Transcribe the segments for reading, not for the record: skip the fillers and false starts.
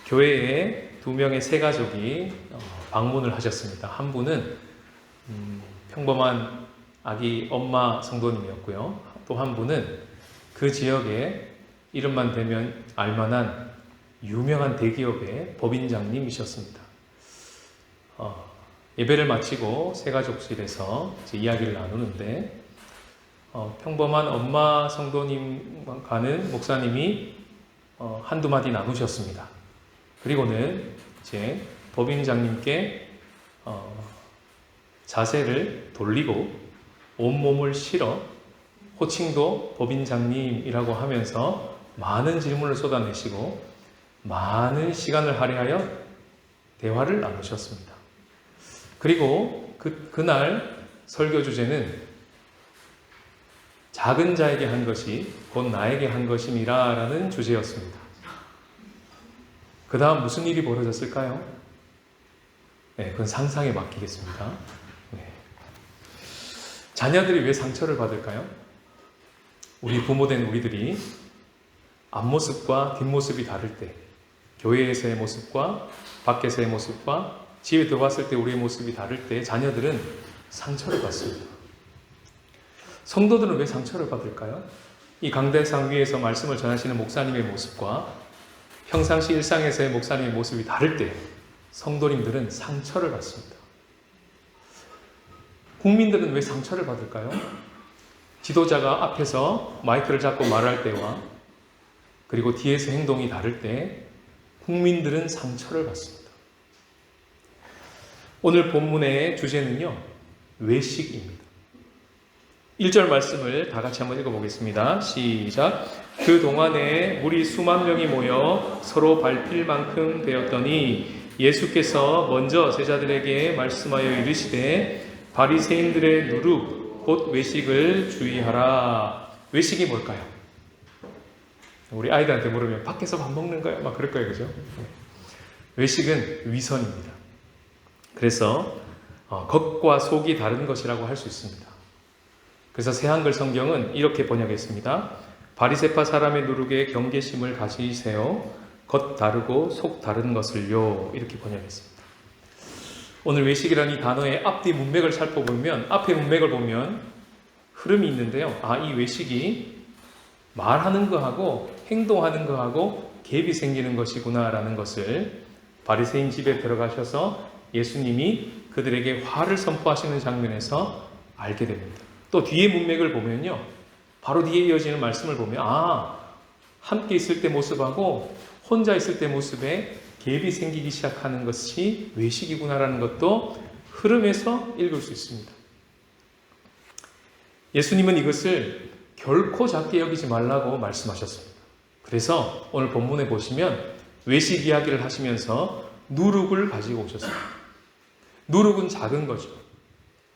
교회에 2명의 새 가족이 방문을 하셨습니다. 한 분은 평범한 아기 엄마 성도님이었고요. 또 한 분은 그 지역에 이름만 대면 알만한 유명한 대기업의 법인장님이셨습니다. 예배를 마치고 새 가족실에서 이야기를 나누는데 평범한 엄마 성도님과는 목사님이 한두 마디 나누셨습니다. 그리고는 이제 법인장님께 자세를 돌리고 온몸을 실어 호칭도 법인장님이라고 하면서 많은 질문을 쏟아내시고 많은 시간을 할애하여 대화를 나누셨습니다. 그리고 그날 설교 주제는 작은 자에게 한 것이 곧 나에게 한 것임이라 라는 주제였습니다. 그 다음 무슨 일이 벌어졌을까요? 네, 그건 상상에 맡기겠습니다. 네. 자녀들이 왜 상처를 받을까요? 우리 부모된 우리들이 앞모습과 뒷모습이 다를 때, 교회에서의 모습과 밖에서의 모습과 집에 들어왔을 때 우리의 모습이 다를 때 자녀들은 상처를 받습니다. 성도들은 왜 상처를 받을까요? 이 강대상 위에서 말씀을 전하시는 목사님의 모습과 평상시 일상에서의 목사님의 모습이 다를 때 성도님들은 상처를 받습니다. 국민들은 왜 상처를 받을까요? 지도자가 앞에서 마이크를 잡고 말할 때와 그리고 뒤에서 행동이 다를 때 국민들은 상처를 받습니다. 오늘 본문의 주제는요, 외식입니다. 1절 말씀을 다 같이 한번 읽어보겠습니다. 시작. 그 동안에 무리 수만 명이 모여 서로 밟힐 만큼 되었더니 예수께서 먼저 제자들에게 말씀하여 이르시되 바리새인들의 누룩 곧 외식을 주의하라. 외식이 뭘까요? 우리 아이들한테 물으면 밖에서 밥 먹는 거야? 막 그럴 거예요, 그죠? 외식은 위선입니다. 그래서 겉과 속이 다른 것이라고 할 수 있습니다. 그래서 새한글 성경은 이렇게 번역했습니다. 바리새파 사람의 누룩에 경계심을 가지세요. 겉 다르고 속 다른 것을요. 이렇게 번역했습니다. 오늘 외식이라는 이 단어의 앞뒤 문맥을 살펴보면, 앞의 문맥을 보면 흐름이 있는데요. 이 외식이 말하는 거하고 행동하는 거하고 갭이 생기는 것이구나라는 것을 바리새인 집에 들어가셔서 예수님이 그들에게 화를 선포하시는 장면에서 알게 됩니다. 또 뒤에 문맥을 보면요, 바로 뒤에 이어지는 말씀을 보면 함께 있을 때 모습하고 혼자 있을 때 모습에 갭이 생기기 시작하는 것이 외식이구나라는 것도 흐름에서 읽을 수 있습니다. 예수님은 이것을 결코 작게 여기지 말라고 말씀하셨습니다. 그래서 오늘 본문에 보시면 외식 이야기를 하시면서 누룩을 가지고 오셨습니다. 누룩은 작은 거죠.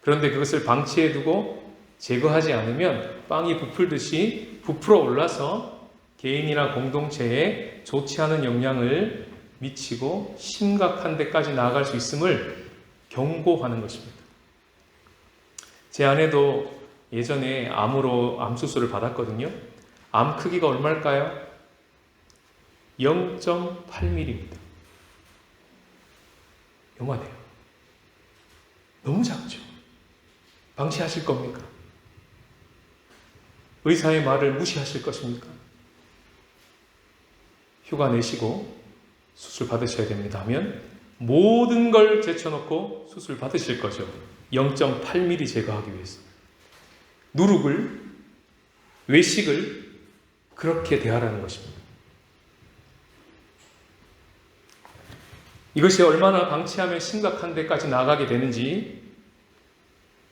그런데 그것을 방치해 두고 제거하지 않으면 빵이 부풀듯이 부풀어 올라서 개인이나 공동체에 좋지 않은 영향을 미치고 심각한 데까지 나아갈 수 있음을 경고하는 것입니다. 제 아내도 예전에 암으로 암수술을 받았거든요. 암 크기가 얼마일까요? 0.8mm입니다. 요만해요. 너무 작죠? 방치하실 겁니까? 의사의 말을 무시하실 것입니까? 휴가 내시고 수술 받으셔야 됩니다 하면 모든 걸 제쳐놓고 수술 받으실 거죠. 0.8mm 제거하기 위해서. 누룩을, 외식을 그렇게 대하라는 것입니다. 이것이 얼마나 방치하면 심각한 데까지 나가게 되는지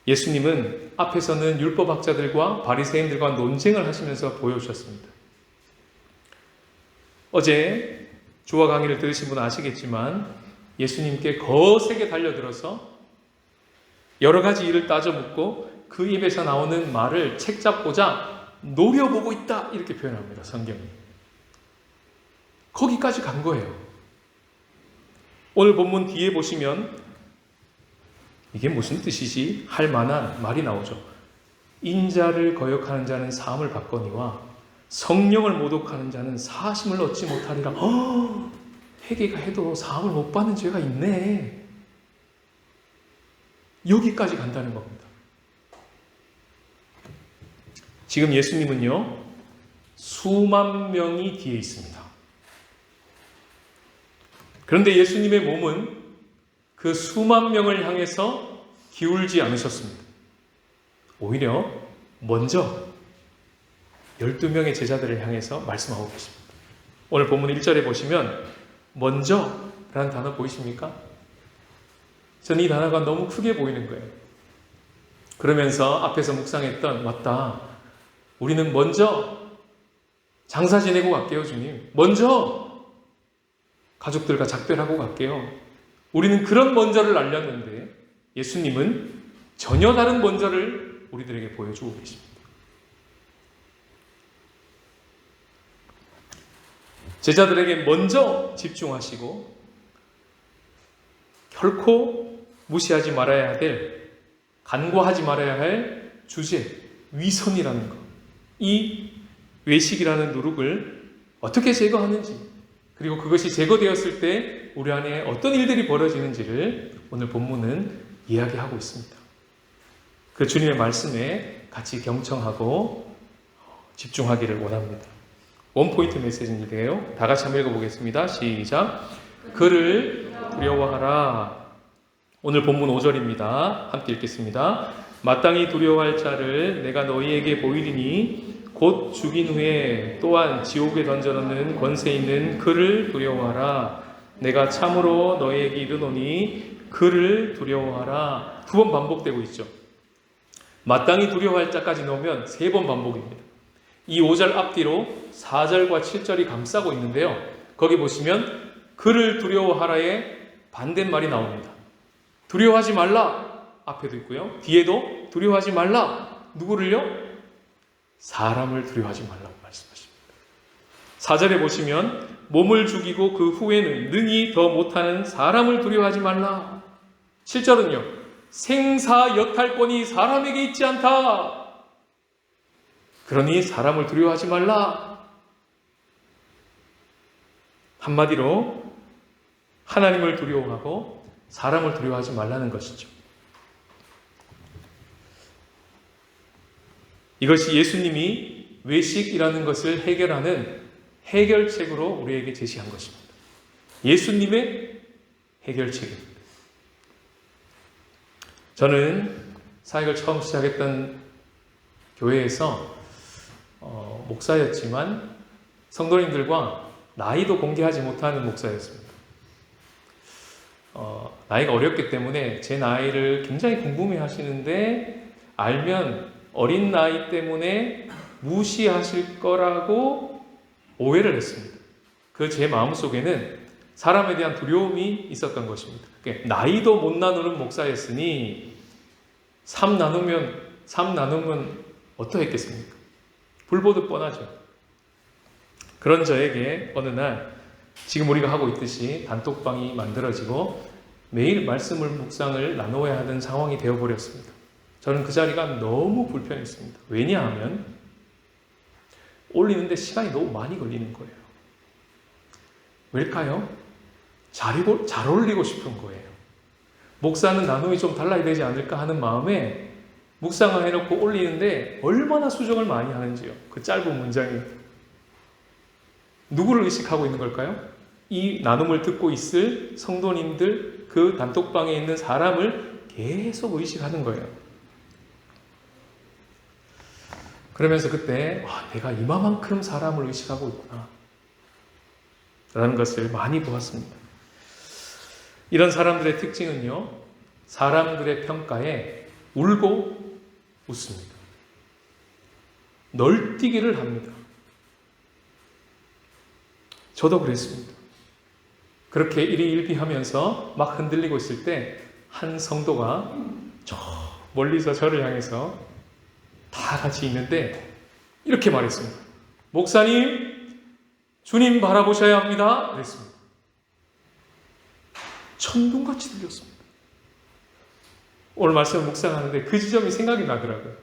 예수님은 앞에서는 율법학자들과 바리새인들과 논쟁을 하시면서 보여주셨습니다. 어제 주와 강의를 들으신 분은 아시겠지만 예수님께 거세게 달려들어서 여러 가지 일을 따져 묻고 그 입에서 나오는 말을 책잡고자 노려보고 있다 이렇게 표현합니다. 성경이. 거기까지 간 거예요. 오늘 본문 뒤에 보시면 이게 무슨 뜻이지? 할 만한 말이 나오죠. 인자를 거역하는 자는 사함을 받거니와 성령을 모독하는 자는 사하심을 얻지 못하리라. 회개가 해도 사함을 못 받는 죄가 있네. 여기까지 간다는 겁니다. 지금 예수님은요, 수만 명이 뒤에 있습니다. 그런데 예수님의 몸은 그 수만 명을 향해서 기울지 않으셨습니다. 오히려 먼저 12명의 제자들을 향해서 말씀하고 계십니다. 오늘 본문 1절에 보시면 먼저라는 단어 보이십니까? 저는 이 단어가 너무 크게 보이는 거예요. 그러면서 앞에서 묵상했던, 맞다, 우리는 먼저 장사 지내고 갈게요, 주님. 먼저 가족들과 작별하고 갈게요. 우리는 그런 먼저를 알렸는데 예수님은 전혀 다른 먼저를 우리들에게 보여주고 계십니다. 제자들에게 먼저 집중하시고 결코 무시하지 말아야 될, 간과하지 말아야 할 주제, 위선이라는 것, 이 외식이라는 누룩을 어떻게 제거하는지, 그리고 그것이 제거되었을 때 우리 안에 어떤 일들이 벌어지는지를 오늘 본문은 이야기하고 있습니다. 그 주님의 말씀에 같이 경청하고 집중하기를 원합니다. 원포인트 메시지인데요. 다 같이 한번 읽어보겠습니다. 시작. 그를 두려워하라. 오늘 본문 5절입니다. 함께 읽겠습니다. 마땅히 두려워할 자를 내가 너희에게 보이리니 곧 죽인 후에 또한 지옥에 던져넣는 권세 있는 그를 두려워하라. 내가 참으로 너희에게 이르노니 그를 두려워하라. 2번 반복되고 있죠. 마땅히 두려워할 자까지 넣으면 3번 반복입니다. 이 5절 앞뒤로 4절과 7절이 감싸고 있는데요. 거기 보시면 그를 두려워하라의 반대말이 나옵니다. 두려워하지 말라 앞에도 있고요. 뒤에도 두려워하지 말라. 누구를요? 사람을 두려워하지 말라고 말씀하십니다. 4절에 보시면 몸을 죽이고 그 후에는 능히 더 못하는 사람을 두려워하지 말라. 7절은요. 생사 여탈권이 사람에게 있지 않다. 그러니 사람을 두려워하지 말라. 한마디로 하나님을 두려워하고 사람을 두려워하지 말라는 것이죠. 이것이 예수님이 외식이라는 것을 해결하는 해결책으로 우리에게 제시한 것입니다. 예수님의 해결책입니다. 저는 사역을 처음 시작했던 교회에서 목사였지만 성도님들과 나이도 공개하지 못하는 목사였습니다. 나이가 어렸기 때문에 제 나이를 굉장히 궁금해 하시는데 알면 어린 나이 때문에 무시하실 거라고 오해를 했습니다. 그 제 마음속에는 사람에 대한 두려움이 있었던 것입니다. 나이도 못 나누는 목사였으니 삶 나누면 어떠했겠습니까? 불보듯 뻔하죠. 그런 저에게 어느 날 지금 우리가 하고 있듯이 단톡방이 만들어지고 매일 말씀을 묵상을 나누어야 하는 상황이 되어버렸습니다. 저는 그 자리가 너무 불편했습니다. 왜냐하면 올리는데 시간이 너무 많이 걸리는 거예요. 왜일까요? 잘 올리고 싶은 거예요. 목사는 나눔이 좀 달라야 되지 않을까 하는 마음에 묵상을 해놓고 올리는데 얼마나 수정을 많이 하는지요. 그 짧은 문장이. 누구를 의식하고 있는 걸까요? 이 나눔을 듣고 있을 성도님들, 그 단톡방에 있는 사람을 계속 의식하는 거예요. 그러면서 그때 내가 이만큼 사람을 의식하고 있구나 라는 것을 많이 보았습니다. 이런 사람들의 특징은요, 사람들의 평가에 울고 웃습니다. 널뛰기를 합니다. 저도 그랬습니다. 그렇게 일희일비하면서 막 흔들리고 있을 때 한 성도가 저 멀리서 저를 향해서 다 같이 있는데 이렇게 말했습니다. 목사님, 주님 바라보셔야 합니다. 그랬습니다. 천둥같이 들렸습니다. 오늘 말씀을 묵상하는데 그 지점이 생각이 나더라고요.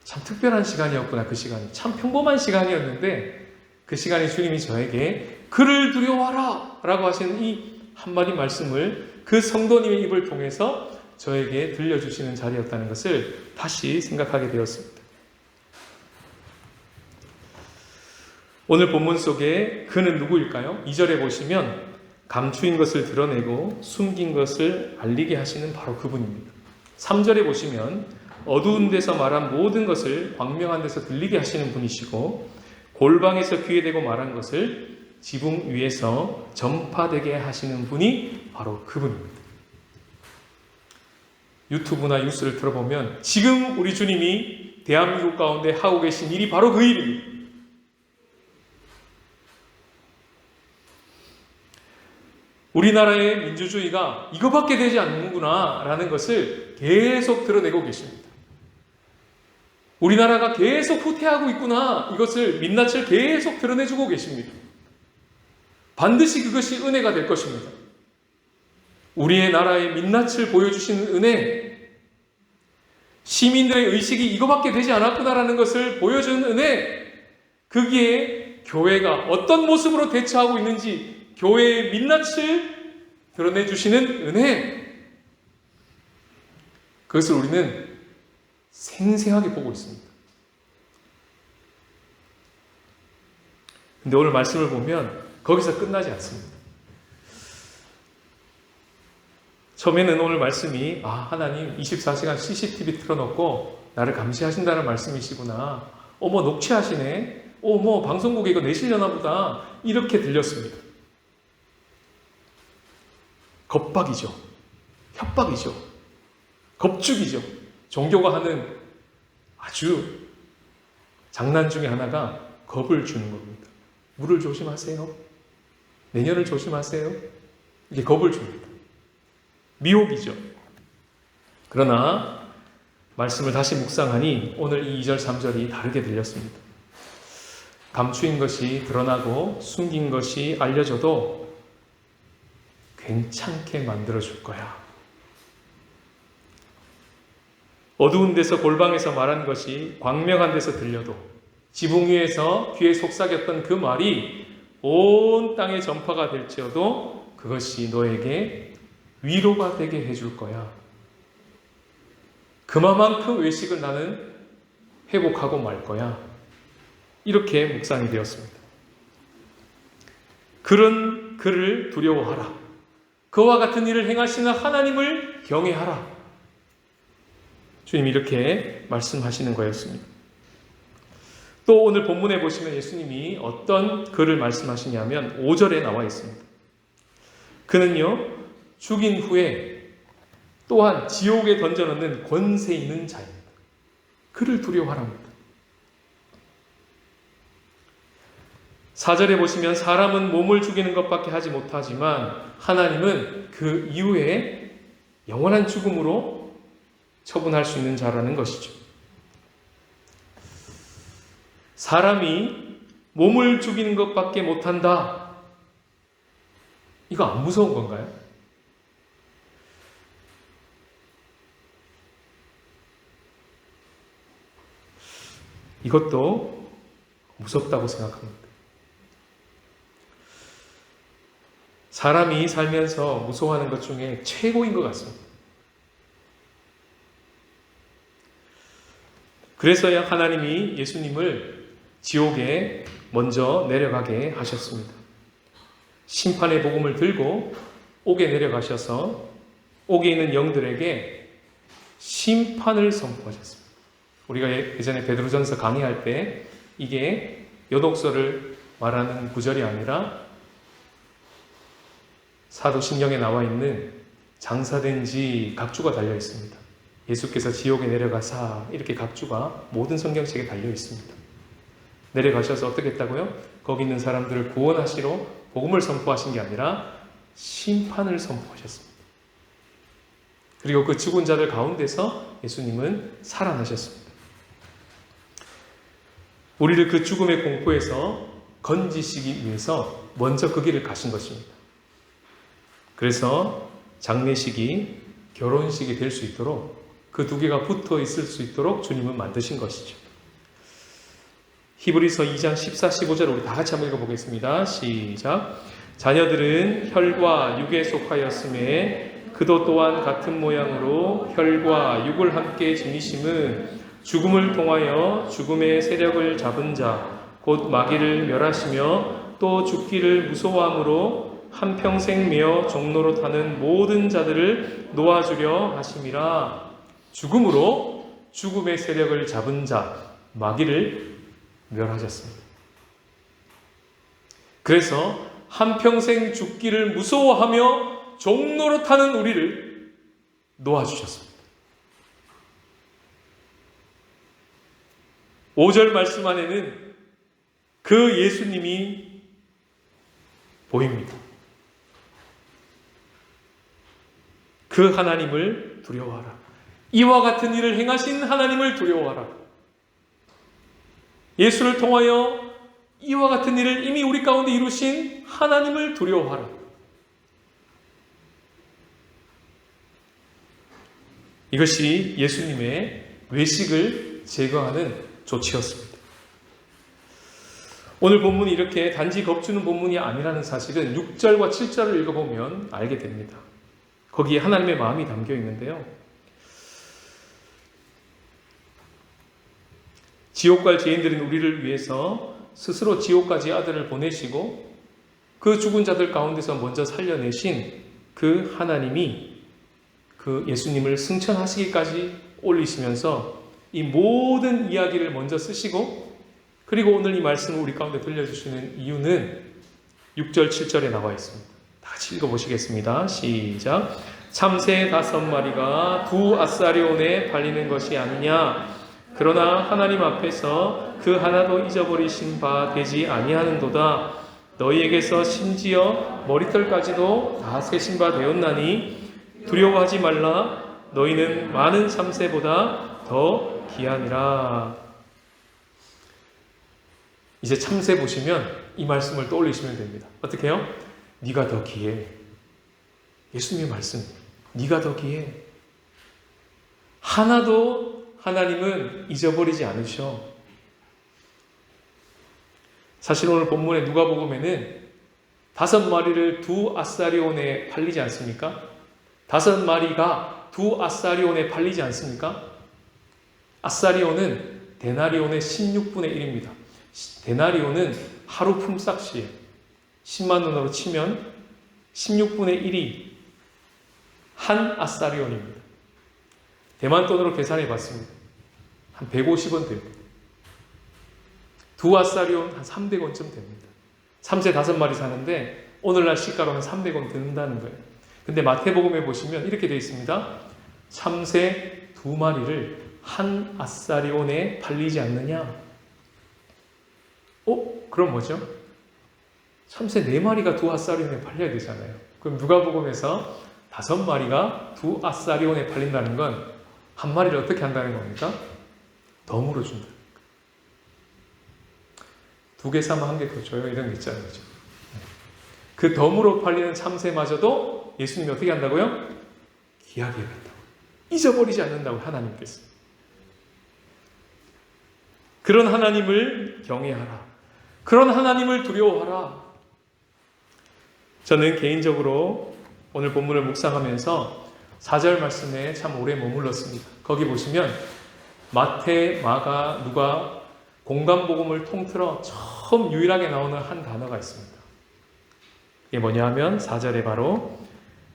참 특별한 시간이었구나. 그 시간이 참 평범한 시간이었는데 그 시간에 주님이 저에게 그를 두려워하라 라고 하시는 이 한마디 말씀을 그 성도님의 입을 통해서 저에게 들려주시는 자리였다는 것을 다시 생각하게 되었습니다. 오늘 본문 속에 그는 누구일까요? 2절에 보시면 감추인 것을 드러내고 숨긴 것을 알리게 하시는 바로 그분입니다. 3절에 보시면 어두운 데서 말한 모든 것을 광명한 데서 들리게 하시는 분이시고 골방에서 귀에 대고 말한 것을 지붕 위에서 전파되게 하시는 분이 바로 그분입니다. 유튜브나 뉴스를 들어보면 지금 우리 주님이 대한민국 가운데 하고 계신 일이 바로 그 일입니다. 우리나라의 민주주의가 이거밖에 되지 않는구나 라는 것을 계속 드러내고 계십니다. 우리나라가 계속 후퇴하고 있구나 이것을 민낯을 계속 드러내주고 계십니다. 반드시 그것이 은혜가 될 것입니다. 우리의 나라의 민낯을 보여주시는 은혜, 시민들의 의식이 이거밖에 되지 않았구나라는 것을 보여주는 은혜, 거기에 교회가 어떤 모습으로 대처하고 있는지 교회의 민낯을 드러내주시는 은혜, 그것을 우리는 생생하게 보고 있습니다. 근데 오늘 말씀을 보면 거기서 끝나지 않습니다. 처음에는 오늘 말씀이 하나님 24시간 CCTV 틀어놓고 나를 감시하신다는 말씀이시구나. 녹취하시네. 방송국에 이거 내시려나 보다. 이렇게 들렸습니다. 겁박이죠. 협박이죠. 겁죽이죠. 종교가 하는 아주 장난 중에 하나가 겁을 주는 겁니다. 물을 조심하세요. 내년을 조심하세요. 이게 겁을 줍니다. 미혹이죠. 그러나 말씀을 다시 묵상하니 오늘 이 2절 3절이 다르게 들렸습니다. 감추인 것이 드러나고 숨긴 것이 알려져도 괜찮게 만들어줄 거야. 어두운 데서 골방에서 말한 것이 광명한 데서 들려도 지붕 위에서 귀에 속삭였던 그 말이 온 땅에 전파가 될지어도 그것이 너에게 위로가 되게 해줄 거야. 그만큼 외식을 나는 회복하고 말 거야. 이렇게 묵상이 되었습니다. 그런 그를 두려워하라. 그와 같은 일을 행하시는 하나님을 경외하라. 주님이 이렇게 말씀하시는 거였습니다. 또 오늘 본문에 보시면 예수님이 어떤 글을 말씀하시냐면 5절에 나와 있습니다. 그는요 죽인 후에 또한 지옥에 던져넣는 권세 있는 자입니다. 그를 두려워하랍니다. 4절에 보시면 사람은 몸을 죽이는 것밖에 하지 못하지만 하나님은 그 이후에 영원한 죽음으로 처분할 수 있는 자라는 것이죠. 사람이 몸을 죽이는 것밖에 못한다. 이거 안 무서운 건가요? 이것도 무섭다고 생각합니다. 사람이 살면서 무서워하는 것 중에 최고인 것 같습니다. 그래서야 하나님이 예수님을 지옥에 먼저 내려가게 하셨습니다. 심판의 복음을 들고 옥에 내려가셔서 옥에 있는 영들에게 심판을 선포하셨습니다. 우리가 예전에 베드로전서 강의할 때 이게 요독서를 말하는 구절이 아니라 사도신경에 나와 있는 장사된 지 각주가 달려 있습니다. 예수께서 지옥에 내려가사 이렇게 각주가 모든 성경책에 달려 있습니다. 내려가셔서 어떻게 했다고요? 거기 있는 사람들을 구원하시러 복음을 선포하신 게 아니라 심판을 선포하셨습니다. 그리고 그 죽은 자들 가운데서 예수님은 살아나셨습니다. 우리를 그 죽음의 공포에서 건지시기 위해서 먼저 그 길을 가신 것입니다. 그래서 장례식이 결혼식이 될 수 있도록 그 두 개가 붙어 있을 수 있도록 주님은 만드신 것이죠. 히브리서 2장 14, 15절 우리 다 같이 한번 읽어보겠습니다. 시작. 자녀들은 혈과 육에 속하였음에 그도 또한 같은 모양으로 혈과 육을 함께 지니심은 죽음을 통하여 죽음의 세력을 잡은 자 곧 마귀를 멸하시며 또 죽기를 무서워함으로 한평생 메어 종로로 타는 모든 자들을 놓아주려 하심이라. 죽음으로 죽음의 세력을 잡은 자 마귀를 멸하셨습니다. 그래서 한평생 죽기를 무서워하며 종로로 타는 우리를 놓아주셨습니다. 5절 말씀 안에는 그 예수님이 보입니다. 그 하나님을 두려워하라. 이와 같은 일을 행하신 하나님을 두려워하라. 예수를 통하여 이와 같은 일을 이미 우리 가운데 이루신 하나님을 두려워하라. 이것이 예수님의 외식을 제거하는 조치였습니다. 오늘 본문이 이렇게 단지 겁주는 본문이 아니라는 사실은 6절과 7절을 읽어보면 알게 됩니다. 거기에 하나님의 마음이 담겨 있는데요. 지옥 갈 죄인들인 우리를 위해서 스스로 지옥까지 아들을 보내시고 그 죽은 자들 가운데서 먼저 살려내신 그 하나님이 그 예수님을 승천하시기까지 올리시면서 이 모든 이야기를 먼저 쓰시고 그리고 오늘 이 말씀을 우리 가운데 들려주시는 이유는 6절, 7절에 나와 있습니다. 다 같이 읽어보시겠습니다. 시작. 참새 5마리가 두 아사리온에 팔리는 것이 아니냐. 그러나 하나님 앞에서 그 하나도 잊어버리신 바 되지 아니하는도다. 너희에게서 심지어 머리털까지도 다 세신 바 되었나니 두려워하지 말라. 너희는 많은 참새보다 더 귀하니라. 이제 참새 보시면 이 말씀을 떠올리시면 됩니다. 어떻게 해요? 네가 더 귀해. 예수님의 말씀. 네가 더 귀해. 하나도 하나님은 잊어버리지 않으셔. 사실 오늘 본문의 누가복음에는 5마리를 두 아사리온에 팔리지 않습니까? 5마리가 두 아사리온에 팔리지 않습니까? 아사리온은 데나리온의 16분의 1입니다. 데나리온은 하루 품삯이에요. 10만 원으로 치면 16분의 1이 한 아사리온입니다. 대만 돈으로 계산해 봤습니다. 한 150원 됩니다. 두 아사리온 한 300원쯤 됩니다. 참새 5마리 사는데 오늘날 시가로 한 300원 든다는 거예요. 근데 마태복음에 보시면 이렇게 되어 있습니다. 참새 2마리를 한 아사리온에 팔리지 않느냐? 그럼 뭐죠? 참새 4마리가 두 아사리온에 팔려야 되잖아요. 그럼 누가복음에서 5마리가 두 아사리온에 팔린다는 건 한 마리를 어떻게 한다는 겁니까? 덤으로 준다. 2개 사면 1개 더 줘요. 이런 게 있잖아요. 그렇죠? 그 덤으로 팔리는 참새마저도 예수님이 어떻게 한다고요? 귀하게 한다고. 잊어버리지 않는다고 하나님께서. 그런 하나님을 경외하라. 그런 하나님을 두려워하라. 저는 개인적으로 오늘 본문을 묵상하면서 4절 말씀에 참 오래 머물렀습니다. 거기 보시면 마태, 마가, 누가 공간복음을 통틀어 처음 유일하게 나오는 한 단어가 있습니다. 이게 뭐냐 하면 4절에 바로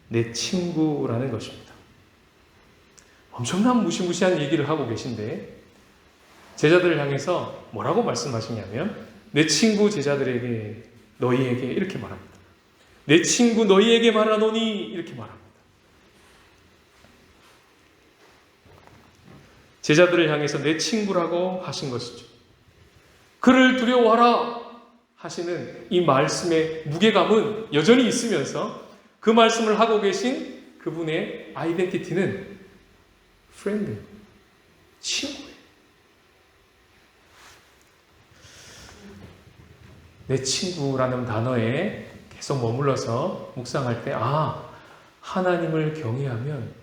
내 친구라는 것입니다. 엄청난 무시무시한 얘기를 하고 계신데 제자들을 향해서 뭐라고 말씀하시냐면 내 친구 제자들에게 너희에게 이렇게 말합니다. 내 친구 너희에게 말하노니 이렇게 말합니다. 제자들을 향해서 내 친구라고 하신 것이죠. 그를 두려워하라 하시는 이 말씀의 무게감은 여전히 있으면서 그 말씀을 하고 계신 그분의 아이덴티티는 프렌드, 친구예요. 내 친구라는 단어에 계속 머물러서 묵상할 때 하나님을 경외하면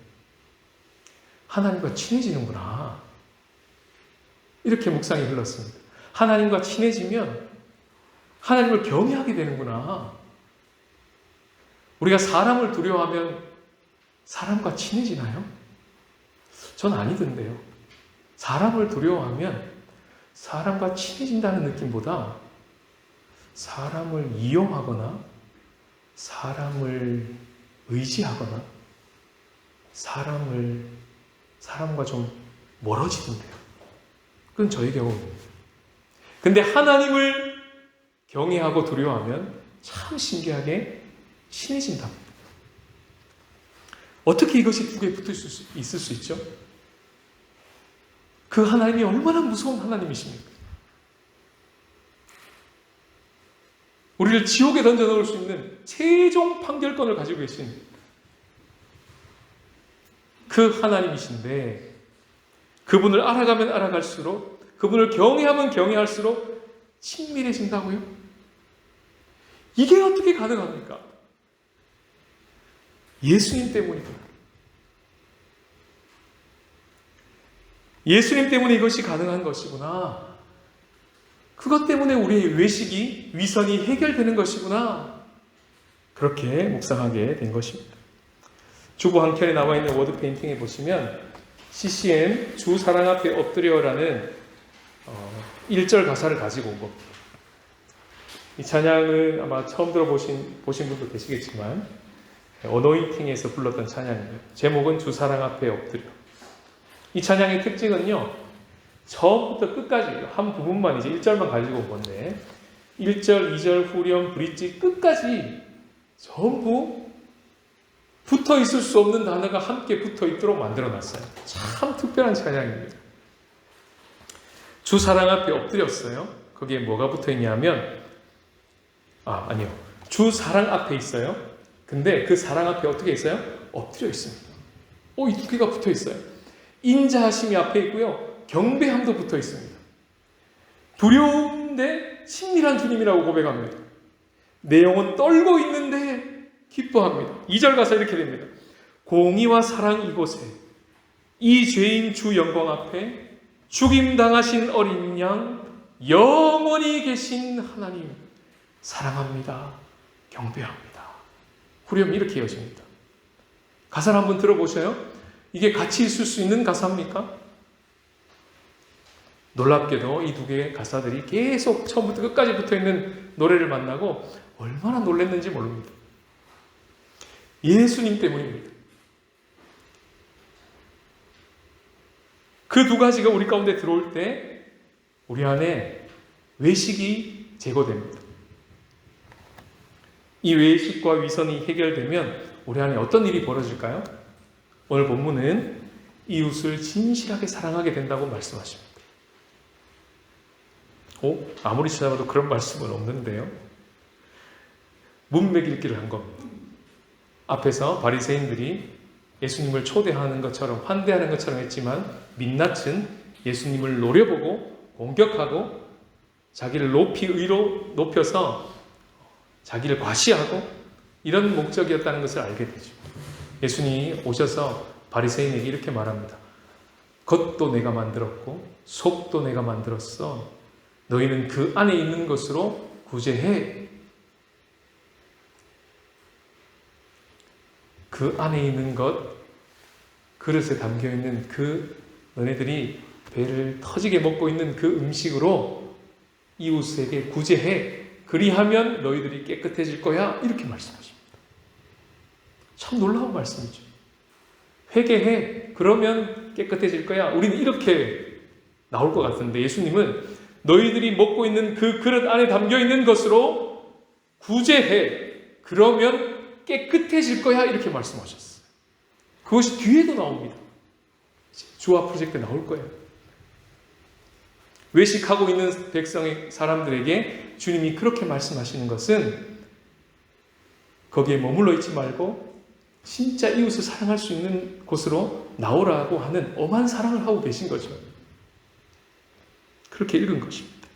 하나님과 친해지는구나. 이렇게 묵상이 흘렀습니다. 하나님과 친해지면 하나님을 경외하게 되는구나. 우리가 사람을 두려워하면 사람과 친해지나요? 전 아니던데요. 사람을 두려워하면 사람과 친해진다는 느낌보다 사람을 이용하거나 사람을 의지하거나 사람과 좀 멀어지던데요. 그건 저의 경우입니다. 근데 하나님을 경외하고 두려워하면 참 신기하게 친해진다. 어떻게 이것이 두 개 붙을 수 있을 수 있죠? 그 하나님이 얼마나 무서운 하나님이십니까? 우리를 지옥에 던져 넣을 수 있는 최종 판결권을 가지고 계신 그 하나님이신데, 그분을 알아가면 알아갈수록, 그분을 경외하면 경외할수록 친밀해진다고요? 이게 어떻게 가능합니까? 예수님 때문입니다. 예수님 때문에 이것이 가능한 것이구나. 그것 때문에 우리의 외식이, 위선이 해결되는 것이구나. 그렇게 묵상하게 된 것입니다. 주보 한 켠에 나와 있는 워드 페인팅에 보시면 CCM 주 사랑 앞에 엎드려라는 1절 가사를 가지고 온 겁니다. 이 찬양은 아마 처음 들어보신 분도 계시겠지만 어노인팅에서 불렀던 찬양입니다. 제목은 주 사랑 앞에 엎드려. 이 찬양의 특징은요, 처음부터 끝까지 한 부분만 이제 1절만 가지고 온 건데 1절, 2절, 후렴, 브릿지 끝까지 전부 붙어 있을 수 없는 단어가 함께 붙어 있도록 만들어 놨어요. 참 특별한 찬양입니다. 주 사랑 앞에 엎드렸어요. 거기에 뭐가 붙어 있냐면, 아니요. 주 사랑 앞에 있어요. 근데 그 사랑 앞에 어떻게 있어요? 엎드려 있습니다. 이 두 개가 붙어 있어요. 인자하심이 앞에 있고요. 경배함도 붙어 있습니다. 두려운데 친밀한 주님이라고 고백합니다. 내 영혼 떨고 있는데 기뻐합니다. 2절 가사 이렇게 됩니다. 공의와 사랑 이곳에, 이 죄인 주 영광 앞에 죽임당하신 어린 양 영원히 계신 하나님 사랑합니다. 경배합니다. 후렴이 이렇게 이어집니다. 가사를 한번 들어보셔요. 이게 같이 있을 수 있는 가사입니까? 놀랍게도 이 두 개의 가사들이 계속 처음부터 끝까지 붙어있는 노래를 만나고 얼마나 놀랐는지 모릅니다. 예수님 때문입니다. 그 두 가지가 우리 가운데 들어올 때 우리 안에 외식이 제거됩니다. 이 외식과 위선이 해결되면 우리 안에 어떤 일이 벌어질까요? 오늘 본문은 이웃을 진실하게 사랑하게 된다고 말씀하십니다. 아무리 찾아봐도 그런 말씀은 없는데요. 문맥 읽기를 한 겁니다. 앞에서 바리새인들이 예수님을 초대하는 것처럼 환대하는 것처럼 했지만 민낯은 예수님을 노려보고 공격하고 자기를 의로 높여서 자기를 과시하고 이런 목적이었다는 것을 알게 되죠. 예수님이 오셔서 바리새인에게 이렇게 말합니다. 겉도 내가 만들었고 속도 내가 만들었어. 너희는 그 안에 있는 것으로 구제해. 그 안에 있는 것, 그릇에 담겨있는 너네들이 배를 터지게 먹고 있는 그 음식으로 이웃에게 구제해. 그리하면 너희들이 깨끗해질 거야. 이렇게 말씀하십니다. 참 놀라운 말씀이죠. 회개해. 그러면 깨끗해질 거야. 우리는 이렇게 나올 것 같은데 예수님은 너희들이 먹고 있는 그 그릇 안에 담겨있는 것으로 구제해. 그러면 깨끗해질 거야. 이렇게 말씀하셨어요. 그것이 뒤에도 나옵니다. 주와 프로젝트에 나올 거예요. 외식하고 있는 사람들에게 주님이 그렇게 말씀하시는 것은 거기에 머물러 있지 말고 진짜 이웃을 사랑할 수 있는 곳으로 나오라고 하는 엄한 사랑을 하고 계신 거죠. 그렇게 읽은 것입니다.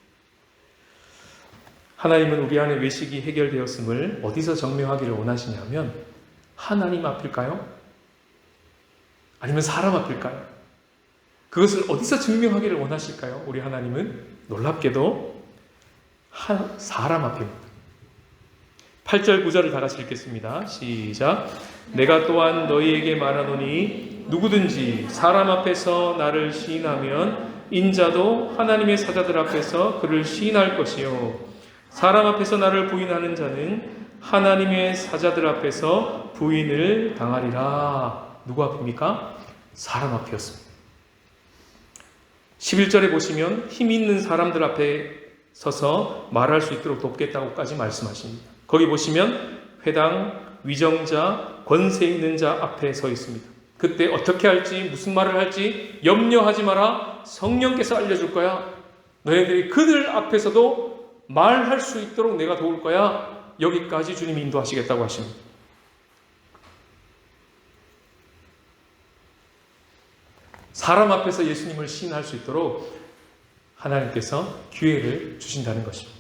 하나님은 우리 안에 외식이 해결되었음을 어디서 증명하기를 원하시냐면 하나님 앞일까요? 아니면 사람 앞일까요? 그것을 어디서 증명하기를 원하실까요? 우리 하나님은 놀랍게도 한 사람 앞입니다. 8절 9절을 다 같이 읽겠습니다. 시작. 내가 또한 너희에게 말하노니 누구든지 사람 앞에서 나를 시인하면 인자도 하나님의 사자들 앞에서 그를 시인할 것이요 사람 앞에서 나를 부인하는 자는 하나님의 사자들 앞에서 부인을 당하리라. 누구 앞입니까? 사람 앞이었습니다. 11절에 보시면 힘 있는 사람들 앞에 서서 말할 수 있도록 돕겠다고까지 말씀하십니다. 거기 보시면 회당, 위정자, 권세 있는 자 앞에 서 있습니다. 그때 어떻게 할지 무슨 말을 할지 염려하지 마라. 성령께서 알려줄 거야. 너희들이 그들 앞에서도 말할 수 있도록 내가 도울 거야. 여기까지 주님이 인도하시겠다고 하십니다. 사람 앞에서 예수님을 시인할 수 있도록 하나님께서 기회를 주신다는 것입니다.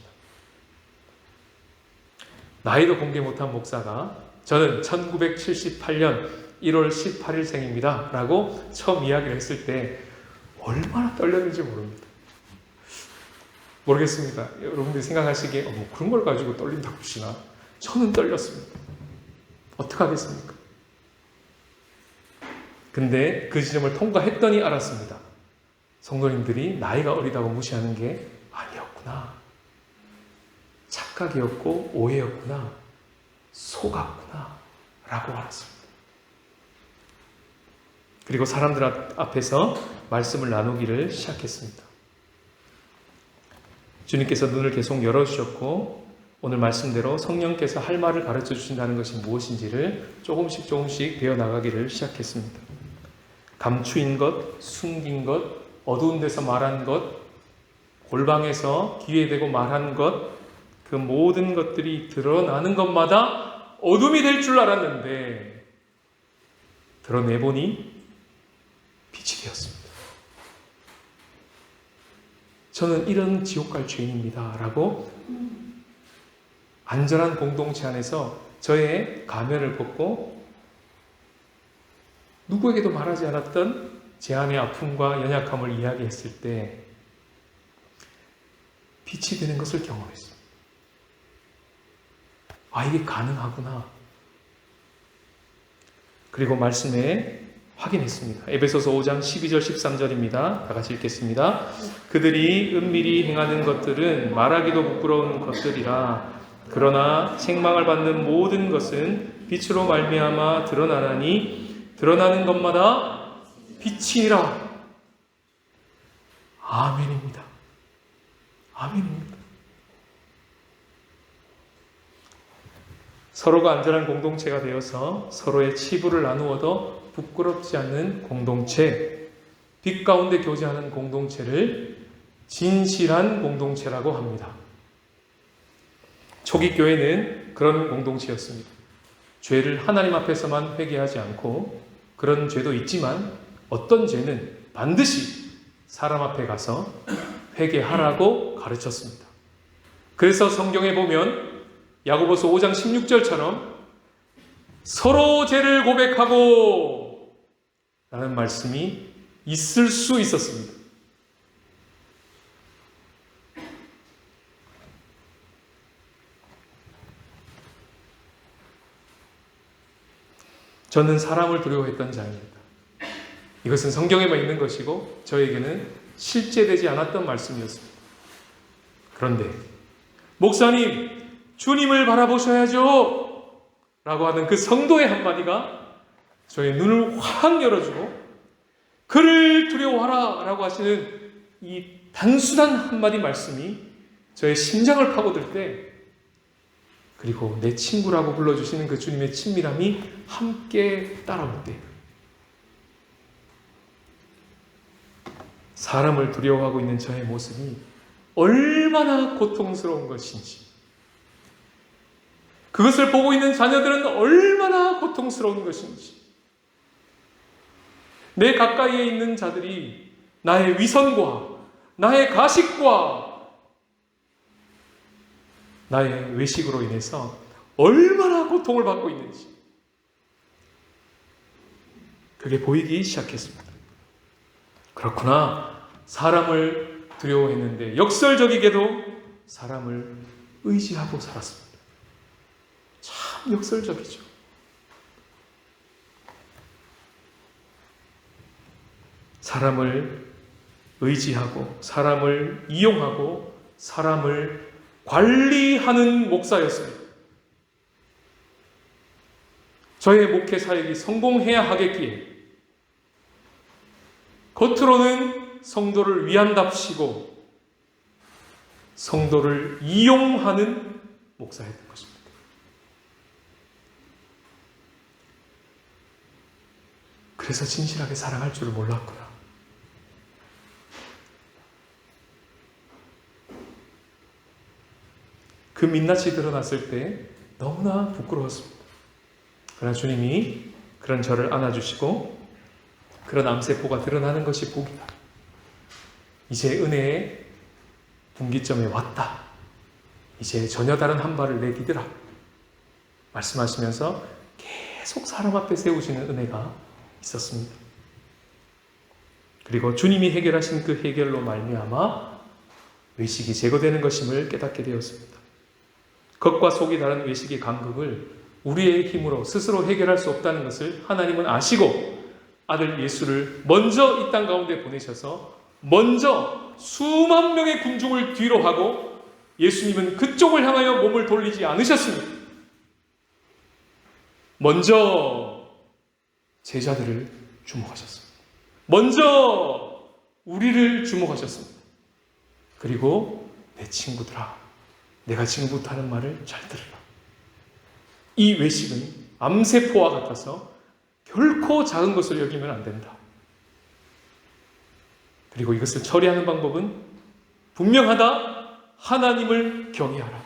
나이도 공개 못한 목사가 저는 1978년 1월 18일 생입니다 라고 처음 이야기를 했을 때 얼마나 떨렸는지 모르겠습니다. 여러분들이 생각하시기에 뭐 그런 걸 가지고 떨린다고 하시나? 저는 떨렸습니다. 어떡하겠습니까? 근데 그 지점을 통과했더니 알았습니다. 성도님들이 나이가 어리다고 무시하는 게 아니었구나. 착각이었고 오해였구나. 속았구나. 라고 알았습니다. 그리고 사람들 앞에서 말씀을 나누기를 시작했습니다. 주님께서 눈을 계속 열어주셨고 오늘 말씀대로 성령께서 할 말을 가르쳐 주신다는 것이 무엇인지를 조금씩 배워나가기를 시작했습니다. 감추인 것, 숨긴 것, 어두운 데서 말한 것, 골방에서 기회되고 말한 것, 그 모든 것들이 드러나는 것마다 어둠이 될 줄 알았는데 드러내보니 빛이 되었습니다. 저는 이런 지옥 갈 죄인입니다 라고 안전한 공동체 안에서 저의 가면을 벗고 누구에게도 말하지 않았던 제 안의 아픔과 연약함을 이야기했을 때 빛이 되는 것을 경험했습니다. 아, 이게 가능하구나. 그리고 말씀에 확인했습니다. 에베소서 5장 12절 13절입니다. 다 같이 읽겠습니다. 그들이 은밀히 행하는 것들은 말하기도 부끄러운 것들이라. 그러나 책망을 받는 모든 것은 빛으로 말미암아 드러나나니 드러나는 것마다 빛이니라. 아멘입니다. 아멘입니다. 서로가 안전한 공동체가 되어서 서로의 치부를 나누어도 부끄럽지 않는 공동체, 빛 가운데 교제하는 공동체를 진실한 공동체라고 합니다. 초기 교회는 그런 공동체였습니다. 죄를 하나님 앞에서만 회개하지 않고 그런 죄도 있지만 어떤 죄는 반드시 사람 앞에 가서 회개하라고 가르쳤습니다. 그래서 성경에 보면 야고보서 5장 16절처럼 서로 죄를 고백하고 라는 말씀이 있을 수 있었습니다. 저는 사람을 두려워했던 자입니다. 이것은 성경에만 있는 것이고 저에게는 실제되지 않았던 말씀이었습니다. 그런데 목사님, 주님을 바라보셔야죠 라고 하는 그 성도의 한마디가 저의 눈을 확 열어주고 그를 두려워하라 라고 하시는 이 단순한 한마디 말씀이 저의 심장을 파고들 때, 그리고 내 친구라고 불러주시는 그 주님의 친밀함이 함께 따라올 때, 사람을 두려워하고 있는 저의 모습이 얼마나 고통스러운 것인지, 그것을 보고 있는 자녀들은 얼마나 고통스러운 것인지, 내 가까이에 있는 자들이 나의 위선과 나의 가식과 나의 외식으로 인해서 얼마나 고통을 받고 있는지 그게 보이기 시작했습니다. 그렇구나. 사람을 두려워했는데 역설적이게도 사람을 의지하고 살았습니다. 참 역설적이죠. 사람을 의지하고 사람을 이용하고 사람을 관리하는 목사였습니다. 저의 목회 사역이 성공해야 하겠기에 겉으로는 성도를 위한답시고 성도를 이용하는 목사였던 것입니다. 그래서 진실하게 사랑할 줄을 몰랐구나. 그 민낯이 드러났을 때 너무나 부끄러웠습니다. 그러나 주님이 그런 저를 안아주시고 그런 암세포가 드러나는 것이 복이다. 이제 은혜의 분기점에 왔다. 이제 전혀 다른 한 발을 내디디라. 말씀하시면서 계속 사람 앞에 세우시는 은혜가 있었습니다. 그리고 주님이 해결하신 그 해결로 말미암아 외식이 제거되는 것임을 깨닫게 되었습니다. 겉과 속이 다른 외식의 간극을 우리의 힘으로 스스로 해결할 수 없다는 것을 하나님은 아시고 아들 예수를 먼저 이 땅 가운데 보내셔서 먼저 수만 명의 군중을 뒤로 하고 예수님은 그쪽을 향하여 몸을 돌리지 않으셨습니다. 먼저 제자들을 주목하셨습니다. 먼저 우리를 주목하셨습니다. 그리고 내 친구들아, 내가 지금부터 하는 말을 잘 들으라. 이 외식은 암세포와 같아서 결코 작은 것을 여기면 안 된다. 그리고 이것을 처리하는 방법은 분명하다. 하나님을 경외하라.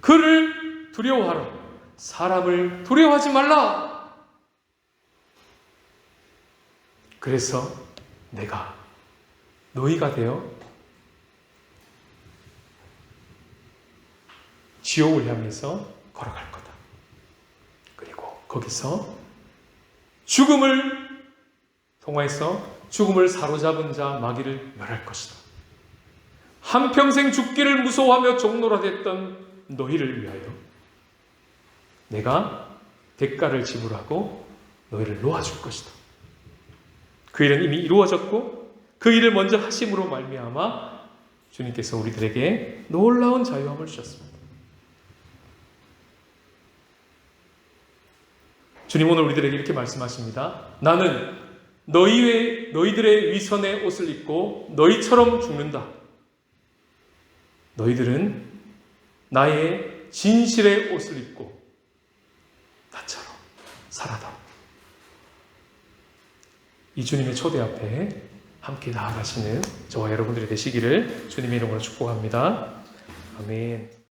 그를 두려워하라. 사람을 두려워하지 말라. 그래서 내가 너희가 되어 지옥을 향해서 걸어갈 거다. 그리고 거기서 죽음을 통해서 죽음을 사로잡은 자 마귀를 멸할 것이다. 한평생 죽기를 무서워하며 종노릇했던 너희를 위하여 내가 대가를 지불하고 너희를 놓아줄 것이다. 그 일은 이미 이루어졌고 그 일을 먼저 하심으로 말미암아 주님께서 우리들에게 놀라운 자유함을 주셨습니다. 주님 오늘 우리들에게 이렇게 말씀하십니다. 나는 너희들의 위선의 옷을 입고 너희처럼 죽는다. 너희들은 나의 진실의 옷을 입고 나처럼 살아다. 이 주님의 초대 앞에 함께 나아가시는 저와 여러분들이 되시기를 주님의 이름으로 축복합니다. 아멘.